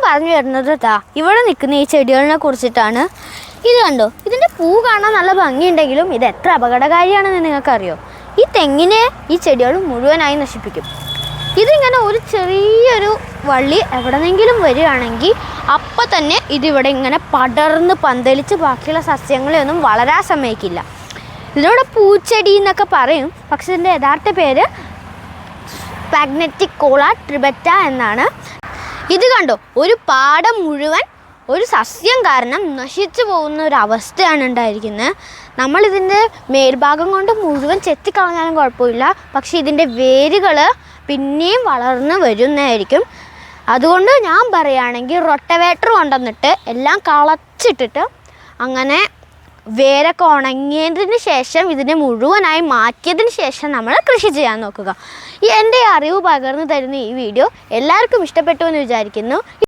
പറഞ്ഞു വരുന്നത് ഇവിടെ നിൽക്കുന്ന ഈ ചെടികളിനെ കുറിച്ചിട്ടാണ്. ഇത് കണ്ടോ, ഇതിൻ്റെ പൂ കാണാൻ നല്ല ഭംഗിയുണ്ടെങ്കിലും ഇത് എത്ര അപകടകാരിയാണെന്ന് നിങ്ങൾക്കറിയോ? ഈ തെങ്ങിനെ ഈ ചെടികൾ മുഴുവനായി നശിപ്പിക്കും. ഇതിങ്ങനെ ഒരു ചെറിയൊരു വള്ളി എവിടെന്നെങ്കിലും വരികയാണെങ്കിൽ അപ്പം തന്നെ ഇതിവിടെ ഇങ്ങനെ പടർന്ന് പന്തലിച്ച് ബാക്കിയുള്ള സസ്യങ്ങളെയൊന്നും വളരാൻ സമ്മതിക്കില്ല. ഇതിനോട് പൂച്ചെടി എന്നൊക്കെ പറയും, പക്ഷെ ഇതിൻ്റെ യഥാർത്ഥ പേര് സ്പാഗ്നറ്റിക്കോള ട്രിബറ്റ എന്നാണ്. ഇത് കണ്ടോ, ഒരു പാടം മുഴുവൻ ഒരു സസ്യം കാരണം നശിച്ചു പോകുന്ന ഒരു അവസ്ഥയാണ് ഉണ്ടായിരിക്കുന്നത്. നമ്മളിതിൻ്റെ മേൽഭാഗം കൊണ്ട് മുഴുവൻ ചെത്തിക്കളഞ്ഞാലും കുഴപ്പമില്ല, പക്ഷേ ഇതിൻ്റെ വേരുകൾ പിന്നെയും വളർന്ന് വരുന്നതായിരിക്കും. അതുകൊണ്ട് ഞാൻ പറയുകയാണെങ്കിൽ റൊട്ടവേറ്റർ കൊണ്ടുവന്നിട്ട് എല്ലാം കളച്ചിട്ടിട്ട് അങ്ങനെ വേരൊക്കെ ഉണങ്ങിയതിന് ശേഷം ഇതിനെ മുഴുവനായി മാറ്റിയതിന് ശേഷം നമ്മൾ കൃഷി ചെയ്യാൻ നോക്കുക. എൻ്റെ അറിവ് പകർന്നു തരുന്ന ഈ വീഡിയോ എല്ലാവർക്കും ഇഷ്ടപ്പെട്ടു എന്ന് വിചാരിക്കുന്നു.